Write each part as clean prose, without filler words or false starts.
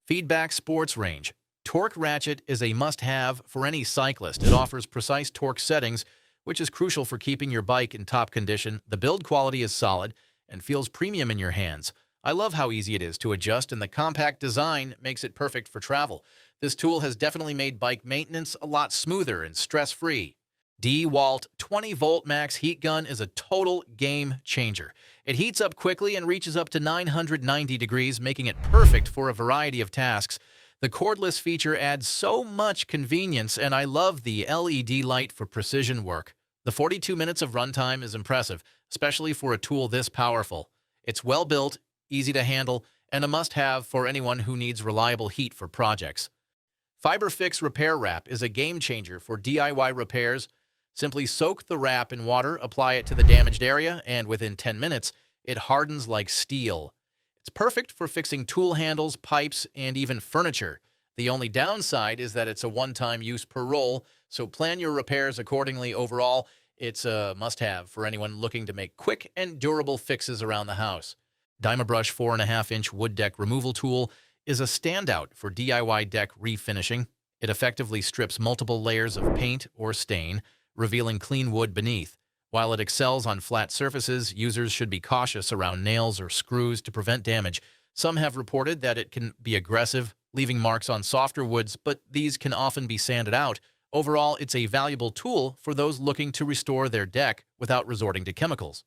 Feedback sports range. Torque ratchet is a must-have for any cyclist. It offers precise torque settings, which is crucial for keeping your bike in top condition. The build quality is solid and feels premium in your hands. I love how easy it is to adjust, and the compact design makes it perfect for travel. This tool has definitely made bike maintenance a lot smoother and stress-free. DeWALT 20-volt max heat gun is a total game changer. It heats up quickly and reaches up to 990 degrees, making it perfect for a variety of tasks. The cordless feature adds so much convenience, and I love the LED light for precision work. The 42 minutes of runtime is impressive, especially for a tool this powerful. It's well-built, easy to handle, and a must-have for anyone who needs reliable heat for projects. FiberFix Repair Wrap is a game-changer for DIY repairs. Simply soak the wrap in water, apply it to the damaged area, and within 10 minutes, it hardens like steel. It's perfect for fixing tool handles, pipes, and even furniture. The only downside is that it's a one-time use per roll, so plan your repairs accordingly. Overall, it's a must-have for anyone looking to make quick and durable fixes around the house. Diamabrush 4.5-inch wood deck removal tool is a standout for DIY deck refinishing. It effectively strips multiple layers of paint or stain, revealing clean wood beneath. While it excels on flat surfaces, users should be cautious around nails or screws to prevent damage. Some have reported that it can be aggressive, leaving marks on softer woods, but these can often be sanded out. Overall, it's a valuable tool for those looking to restore their deck without resorting to chemicals.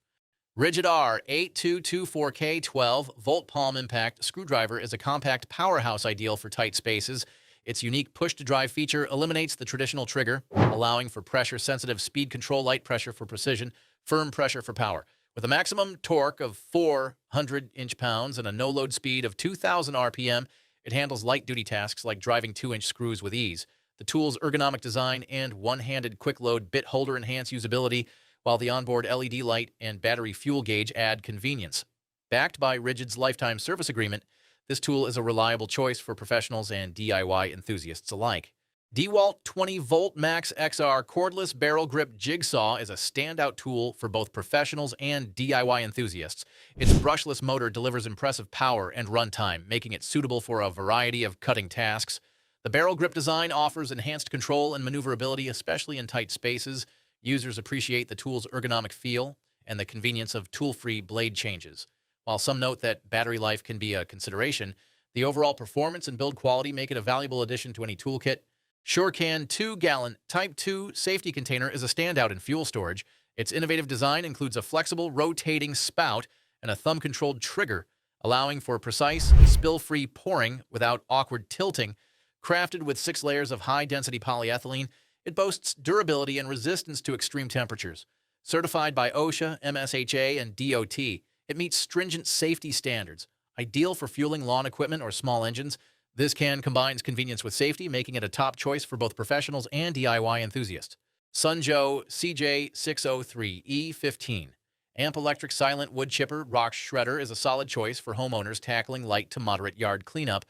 RIDGID R8224K 12-volt palm impact screwdriver is a compact powerhouse ideal for tight spaces. Its unique push-to-drive feature eliminates the traditional trigger, allowing for pressure-sensitive speed control, light pressure for precision, firm pressure for power. With a maximum torque of 400 inch-pounds and a no-load speed of 2,000 RPM, it handles light-duty tasks like driving 2-inch screws with ease. The tool's ergonomic design and one-handed quick-load bit holder enhance usability, while the onboard LED light and battery fuel gauge add convenience. Backed by RIDGID's lifetime service agreement, this tool is a reliable choice for professionals and DIY enthusiasts alike. DeWALT 20-volt Max XR cordless barrel grip jigsaw is a standout tool for both professionals and DIY enthusiasts. Its brushless motor delivers impressive power and runtime, making it suitable for a variety of cutting tasks. The barrel grip design offers enhanced control and maneuverability, especially in tight spaces. Users appreciate the tool's ergonomic feel and the convenience of tool-free blade changes. While some note that battery life can be a consideration, the overall performance and build quality make it a valuable addition to any toolkit. Surecan 2-gallon Type 2 safety container is a standout in fuel storage. Its innovative design includes a flexible, rotating spout and a thumb-controlled trigger, allowing for precise, spill-free pouring without awkward tilting. Crafted with 6 layers of high-density polyethylene, it boasts durability and resistance to extreme temperatures. Certified by OSHA, MSHA, and DOT, it meets stringent safety standards. Ideal for fueling lawn equipment or small engines, this can combines convenience with safety, making it a top choice for both professionals and DIY enthusiasts. Sunjo CJ603E15 Amp Electric Silent Wood Chipper Rock Shredder is a solid choice for homeowners tackling light to moderate yard cleanup.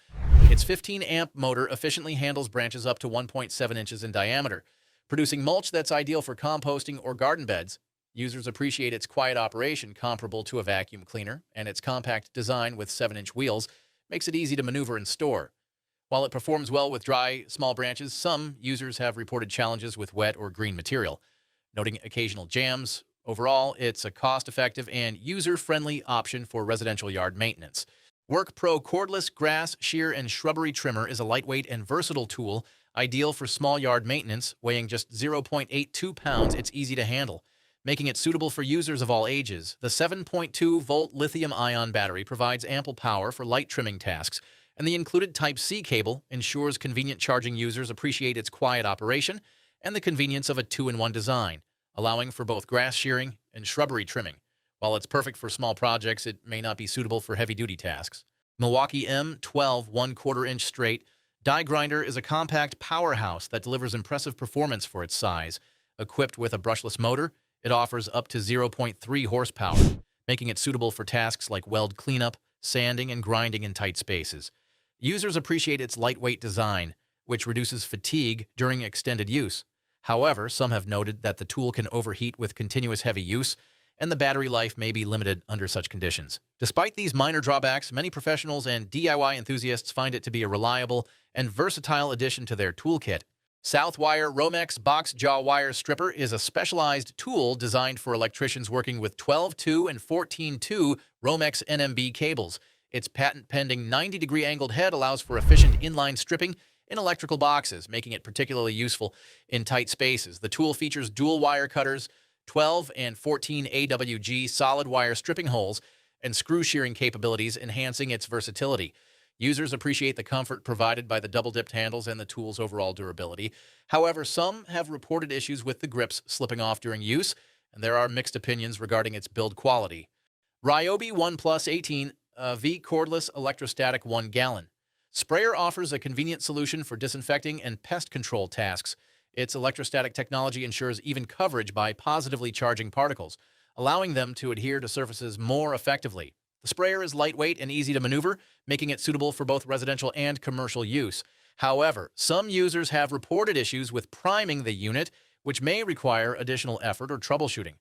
Its 15-amp motor efficiently handles branches up to 1.7 inches in diameter, producing mulch that's ideal for composting or garden beds. Users appreciate its quiet operation, comparable to a vacuum cleaner, and its compact design with 7-inch wheels makes it easy to maneuver and store. While it performs well with dry, small branches, some users have reported challenges with wet or green material, noting occasional jams. Overall, it's a cost-effective and user-friendly option for residential yard maintenance. WorkPro Cordless Grass Shear and Shrubbery Trimmer is a lightweight and versatile tool, ideal for small yard maintenance. Weighing just 0.82 pounds, it's easy to handle, making it suitable for users of all ages. The 7.2-volt lithium-ion battery provides ample power for light trimming tasks, and the included Type-C cable ensures convenient charging. Users appreciate its quiet operation and the convenience of a 2-in-1 design, allowing for both grass shearing and shrubbery trimming. While it's perfect for small projects, it may not be suitable for heavy-duty tasks. Milwaukee M12 1/4-inch straight die grinder is a compact powerhouse that delivers impressive performance for its size. Equipped with a brushless motor, it offers up to 0.3 horsepower, making it suitable for tasks like weld cleanup, sanding, and grinding in tight spaces. Users appreciate its lightweight design, which reduces fatigue during extended use. However, some have noted that the tool can overheat with continuous heavy use, and the battery life may be limited under such conditions. Despite these minor drawbacks, many professionals and DIY enthusiasts find it to be a reliable and versatile addition to their toolkit. Southwire ROMEX BOXJaw wire stripper is a specialized tool designed for electricians working with 12-2 and 14-2 ROMEX NMB cables. Its patent-pending 90-degree angled head allows for efficient inline stripping in electrical boxes, making it particularly useful in tight spaces. The tool features dual wire cutters, 12 and 14 AWG solid wire stripping holes, and screw shearing capabilities, enhancing its versatility. Users appreciate the comfort provided by the double-dipped handles and the tool's overall durability. However, some have reported issues with the grips slipping off during use, and there are mixed opinions regarding its build quality. Ryobi 1 Plus 18 V Cordless Electrostatic 1 Gallon. Sprayer offers a convenient solution for disinfecting and pest control tasks. Its electrostatic technology ensures even coverage by positively charging particles, allowing them to adhere to surfaces more effectively. The sprayer is lightweight and easy to maneuver, making it suitable for both residential and commercial use. However, some users have reported issues with priming the unit, which may require additional effort or troubleshooting.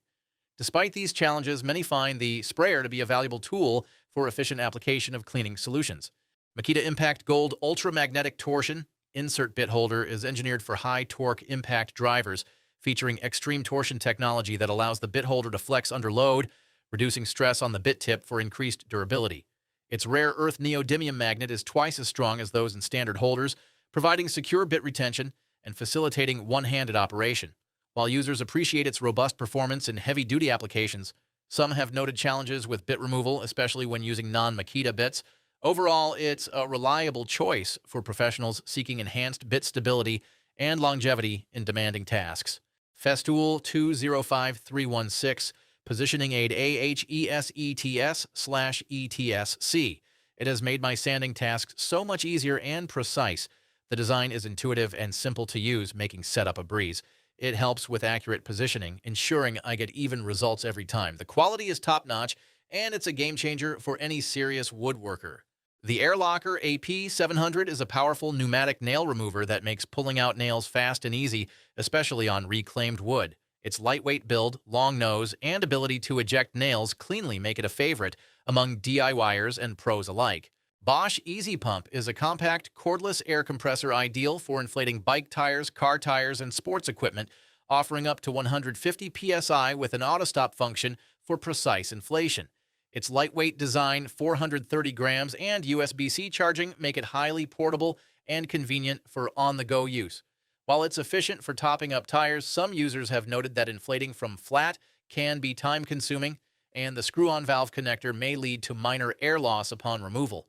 Despite these challenges, many find the sprayer to be a valuable tool for efficient application of cleaning solutions. Makita Impact Gold Ultramagnetic Torsion Insert Bit Holder is engineered for high-torque impact drivers, featuring extreme torsion technology that allows the bit holder to flex under load, reducing stress on the bit tip for increased durability. Its rare earth neodymium magnet is twice as strong as those in standard holders, providing secure bit retention and facilitating one-handed operation. While users appreciate its robust performance in heavy-duty applications, some have noted challenges with bit removal, especially when using non-Makita bits. Overall, it's a reliable choice for professionals seeking enhanced bit stability and longevity in demanding tasks. Festool 205316 Positioning Aid AHESETS/ETSC. It has made my sanding tasks so much easier and precise. The design is intuitive and simple to use, making setup a breeze. It helps with accurate positioning, ensuring I get even results every time. The quality is top-notch, and it's a game-changer for any serious woodworker. The Airlocker AP700 is a powerful pneumatic nail remover that makes pulling out nails fast and easy, especially on reclaimed wood. Its lightweight build, long nose, and ability to eject nails cleanly make it a favorite among DIYers and pros alike. Bosch Easy Pump is a compact, cordless air compressor ideal for inflating bike tires, car tires, and sports equipment, offering up to 150 psi with an auto-stop function for precise inflation. Its lightweight design, 430 grams, and USB-C charging make it highly portable and convenient for on-the-go use. While it's efficient for topping up tires, some users have noted that inflating from flat can be time-consuming, and the screw-on valve connector may lead to minor air loss upon removal.